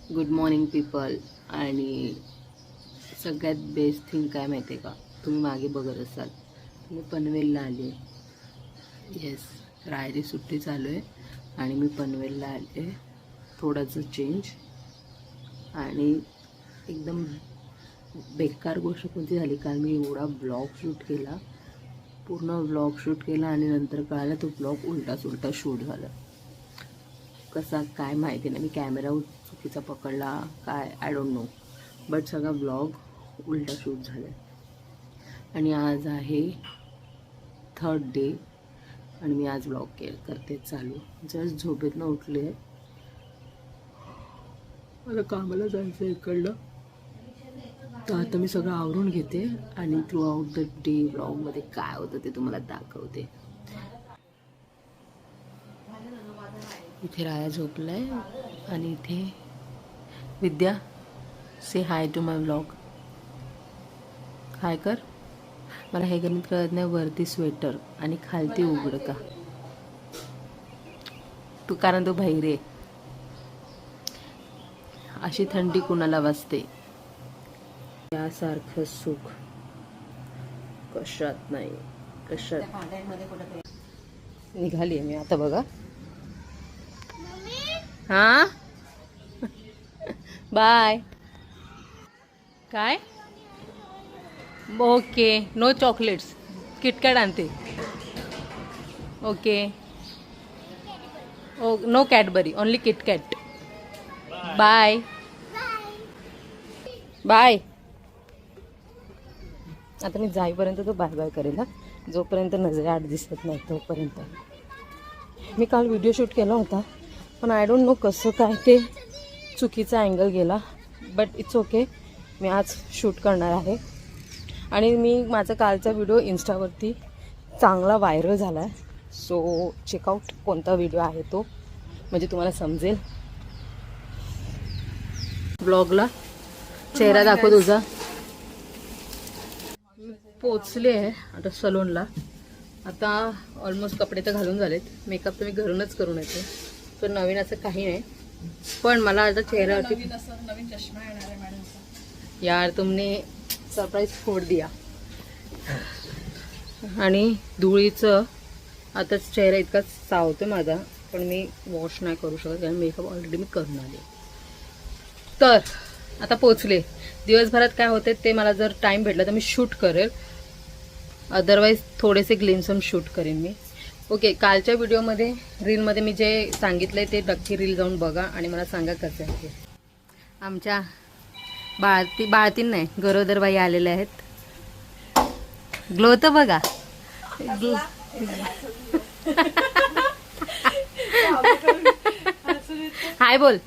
Good morning people. आणि सगळ्यात best thing काय माहिती आहे का, तुम्ही मागे बघत असाल मी पनवेलला आली आहे. येस, रायरी सुट्टी चालू आहे आणि मी पनवेलला आले आहे. थोडंसं चेंज. आणि एकदम बेकार गोष्ट कोणती झाली, काल मी एवढा ब्लॉग शूट केला, पूर्ण ब्लॉग शूट केला आणि नंतर कळालं तो ब्लॉग उलटा सुलटा शूट झाला. कसा काय माहिती नाही, मी कॅमेरा चुकीचा पकडला काय, आय डोंट नो, बट सगळा ब्लॉग उलटा शूट झाला. आणि आज आहे 3rd डे आणि मी आज ब्लॉग करते चालू. जस्ट झोपेतनं उठले आहे, मला कामाला जायचं आहे इकडलं. तर आता मी सगळं आवरून घेते आणि थ्रू आउट द डे ब्लॉगमध्ये काय होतं ते तुम्हाला दाखवते. इथे राया झोपलाय आणि इथे विद्या. से हाय टू माय व्लॉग. हाय कर. मला हे गणित कळत नाही, वरती स्वेटर आणि खालती उघड का तू, कारण तो बहिरे. अशी थंडी कुणाला वाजते, यासारखं सुख कशात नाही. कशात निघाली मी आता बघा. हां बाय. काय ओके, नो चॉकलेट्स, किटकॅट आणते. Okay, oh no Cadbury, only KitKat. Bye bye. आता मी जाईपर्यंत तो बाय बाय करेल. जोपर्यंत नजरेआड दिसत नाही तोपर्यंत. मी काल व्हिडिओ शूट केला होता, पण आय डोंट नो कसं काय ते चुकीचा अँगल गेला, बट इट्स ओके. मी आज शूट करणार आहे आणि मी माझा कालचा व्हिडिओ इन्स्टावरती चांगला व्हायरल झाला आहे. सो चेकआउट कोणता व्हिडिओ आहे तो, म्हणजे तुम्हाला समजेल. ब्लॉगला चेहरा दाखव तुझा. पोचले आहे आता सलूनला. आता ऑलमोस्ट कपडे तर घालून झालेत, मेकअप तर मी घरूनच करून येते, तर नवीन असं काही नाही. पण मला आता चेहऱ्यावरती नवीन चष्मा येणार आहे मॅडमचा. यार तुमने सरप्राईज फोड दिया. आणि धुळीचं आता चेहरा इतका सावतोय माझा, पण मी वॉश नाही करू शकत कारण मेकअप ऑलरेडी मी करून आले. तर आता पोचले. दिवसभरात काय होते ते मला जर टाईम भेटला तर मी शूट करेल, अदरवाईज थोडेसे ग्लिम्स शूट करेन मी. ओके, कालच्या व्हिडिओमध्ये रीलमध्ये मी जे सांगितलं आहे ते नक्की रील जाऊन बघा आणि मला सांगा कसं आहे ते. आमच्या बाळतीन नाही, गरोदरबाई आलेल्या आहेत. ग्लो तर बघा. हाय बोल.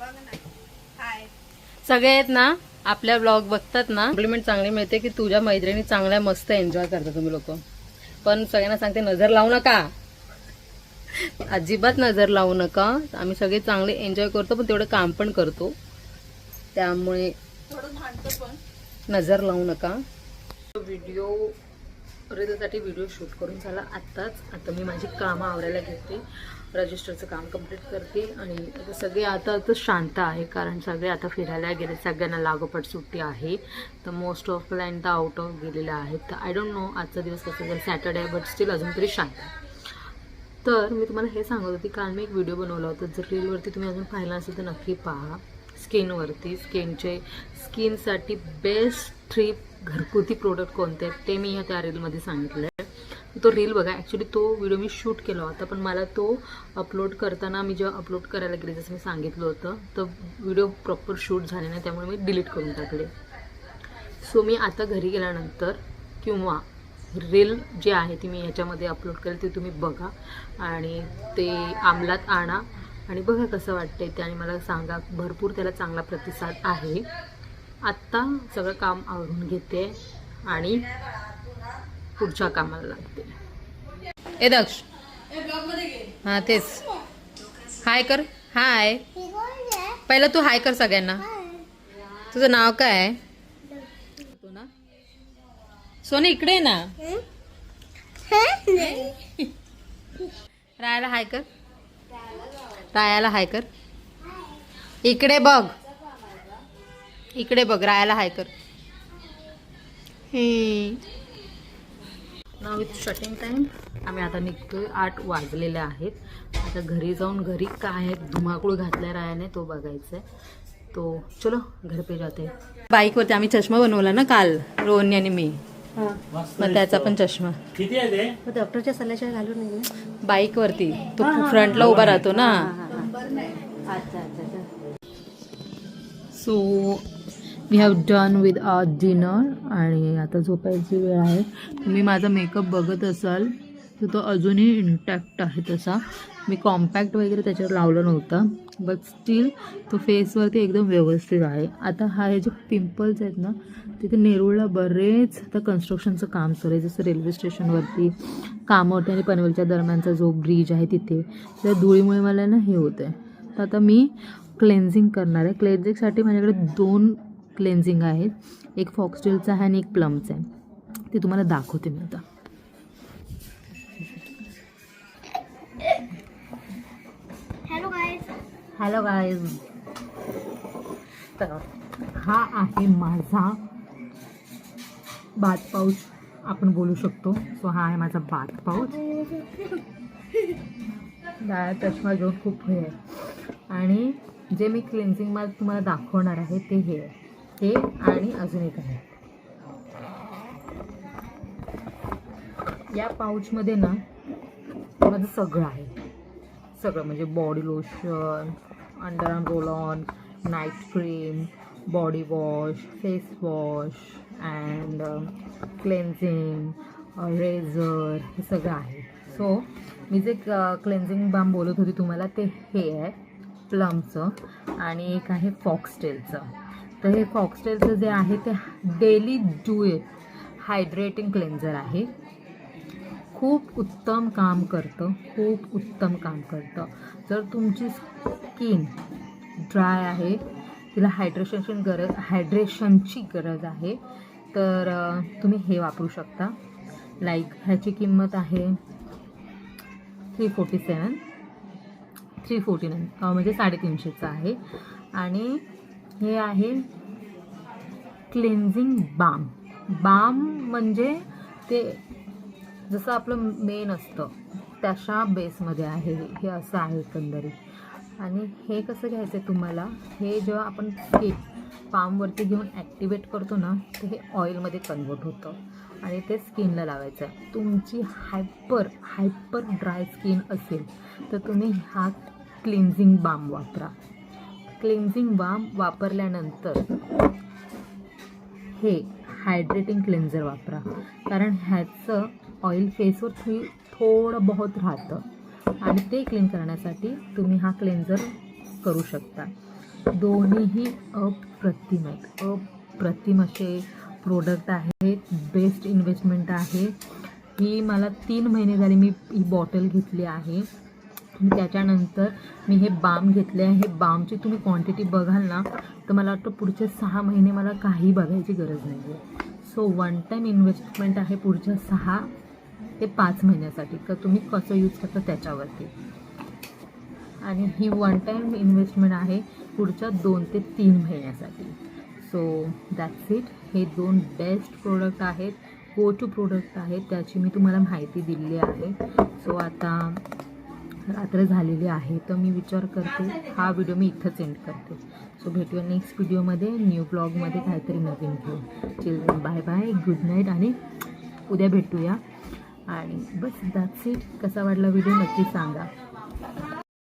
सगळे आहेत ना, आपल्या ब्लॉग बघतात ना, कॉम्प्लिमेंट चांगली मिळते की तुझ्या मैत्रिणी चांगल्या मस्त एन्जॉय करता तुम्ही लोक. पण सगळ्यांना सांगते नजर लावू नका, अजिबात नजर लावू नका. आम्ही सगळे चांगले एन्जॉय करतो, पण तेवढं काम पण करतो, त्यामुळे नजर लावू नका. व्हिडिओ रीलसाठी व्हिडिओ शूट करून झाला आत्ताच. आता मी माझी कामं आवरायला घेते, रजिस्टरचं काम कंप्लीट करते. आणि आता सगळे आता शांत आहे कारण सगळे आता फिरायला गेले, सगळ्यांना लागोपाठ सुट्टी आहे. तर most of client out of गेलेले आहेत. तर आय डोंट नो आजचा दिवस कसं जर सॅटर्डे आहे, बट स्टील अजून तरी शांत आहे. तर मी तुम्हाला हे सांगत होती, काल मी एक व्हिडिओ बनवला होता, जर रीलवरती तुम्ही अजून पाहिला असेल तर नक्की पहा. स्किनसाठी बेस्ट 3 घरगुती प्रोडक्ट कोणते आहेत ते मी त्या रीलमध्ये सांगितलं आहे. तो रील बघा. ॲक्च्युली तो व्हिडिओ मी शूट केला होता, पण मला तो अपलोड करताना मी जेव्हा अपलोड करायला गेले जसं मी सांगितलं होतं, तर व्हिडिओ प्रॉपर शूट झाले नाही, त्यामुळे मी डिलीट करून टाकले. सो मी आता घरी गेल्यानंतर किंवा रील जी आहे ती मी ह्याच्यामध्ये अपलोड करेल, ती तुम्ही बघा आणि ते अंमलात आणा आणि बघा कसं वाटतंय ते आणि मला सांगा. भरपूर त्याला चांगला प्रतिसाद आहे. आत्ता सगळं काम आवरून घेते आणि पुढच्या कामाला लागते. ए दक्ष, हां तेच. हाय कर. हाय. पहिलं तू हाय कर सगळ्यांना. तुझं नाव काय आहे? ना सोने इकडे ना. रायाला हाय कर. रायाला हाय कर. इकडे बघ. इकडे बघ राहायला हाय कर. Now with shooting time. आम्ही आता निघतोय. 8 वाजलेले आहेत. आता घरी जाऊन घरी काय धुमाकूळ घातल्या रायाने तो बघायचा आहे. तो चलो घर पे जाते. बाईकवरती आम्ही चष्मा बनवला ना काल, रोहन आणि मी, मग त्याचा पण चष्मा किती आहे ते? डॉक्टरच्या सल्ल्याशिवाय घालून नाही. बाईकवरती तो फ्रंटला उभा राहतो ना. अच्छा. So we have done with our dinner आणि आता झोपायची वेळ आहे. तुम्ही माझा मेकअप बघत असाल तर तो अजूनही इंटॅक्ट आहे तसा. मी कॉम्पॅक्ट वगैरे त्याच्यावर लावलं नव्हतं, बट स्टील तो फेसवरती एकदम व्यवस्थित आहे. आता हे जे पिंपल्स आहेत ना, तिथे नेरूळला बरेच आता कन्स्ट्रक्शनचं काम सुरू आहे. जसं रेल्वे स्टेशनवरती कामोठी आणि पनवेलच्या दरम्यानचा जो ब्रिज आहे तिथे, त्या धुळीमुळे मला ना हे होतं आहे. तर आता मी क्लेन्झिंग करणार आहे. क्लेन्झिंगसाठी माझ्याकडे 2 क्लेन्झिंग आहेत. एक फॉक्सटेलचं आहे आणि एक प्लमचं आहे. ते तुम्हाला दाखवते मी आता. Hello guys. तर हा आहे माझा बाथ पाऊच आपण बोलू शकतो. सो हा आहे माझा बाथ पाऊच. चष्मा घेऊन खूप हे आहे. आणि जे मी क्लेन्झिंग मला तुम्हाला दाखवणार आहे ते हे आहे. हे आणि अजून एक आहे. या पाऊचमध्ये ना माझं सगळं आहे. सगळं म्हणजे body lotion, underarm roll on, night cream, body wash, face wash and cleansing, razor, हे सगळं आहे. सो मी जे क्लेन्झिंग बाम बोलत होती तुम्हाला ते हे आहे प्लमचं आणि एक आहे फॉक्सटेलचं. तर हे फॉक्सटेलचं जे आहे ते डेली डू इट हायड्रेटिंग क्लेन्झर आहे. खूप उत्तम काम करतं. जर तुमची स्किन ड्राय आहे, तिला हायड्रेशनची गरज आहे, तर तुम्ही हे वापरू शकता. लाईक ह्याची किंमत आहे 349 म्हणजे 350चं आहे. आणि हे आहे क्लेन्झिंग बाम. म्हणजे ते जसं आपलं मेन असतं त्याच्या बेसमध्ये आहे. हे असं आहे एकंदरीत. आणि हे कसं घ्यायचं आहे तुम्हाला, हे जेव्हा आपण स्किन पामवरती घेऊन ॲक्टिवेट करतो ना, तर हे ऑइलमध्ये कन्वर्ट होतं आणि ते स्किनला लावायचं आहे. तुमची हायपर ड्राय स्किन असेल तर तुम्ही हा क्लिन्झिंग बाम वापरा. क्लिन्झिंग बाम वापरल्यानंतर हे हायड्रेटिंग क्लेन्झर वापरा, कारण ह्याचं ऑइल फेसवर थोडं बहुत राहतं आणि ते क्लीन करण्यासाठी तुम्ही हा क्लेन्झर करू शकता. दोन्हीही अप्रतिम असे प्रोडक्ट आहेत. बेस्ट इन्व्हेस्टमेंट आहे ही. मला 3 महिने झाले मी ही बॉटल घेतली आहे. त्याच्यानंतर मी हे बाम घेतले आहे. हे बामची तुम्ही क्वांटिटी बघाल ना तर मला वाटतं पुढचे 6 महिने मला काही बघायची गरज नाही आहे. सो 1 टाईम इन्व्हेस्टमेंट आहे पुढच्या 6 ते 5 महिन्यासाठी, तर तुम्ही कसं यूज करता त्याच्यावरती. आणि ही 1 टाईम इन्व्हेस्टमेंट आहे पुढच्या 2 ते 3 महिन्यासाठी. So that's it. हे 2 बेस्ट प्रोडक्ट आहेत, गो टू प्रोडक्ट आहेत. त्याची मी तुम्हाला माहिती दिलेली आहे. सो आता रात्र झालेली आहे तर मी विचार करते हा व्हिडिओ मी इथंच एंड करते. सो भेटूया नेक्स्ट व्हिडिओमध्ये, न्यू ब्लॉगमध्ये काहीतरी नवीन घेऊन. Children bye bye, good night आणि उद्या भेटूया. आणि बस दॅट्स इट. कसा वाटला व्हिडिओ नक्की सांगा.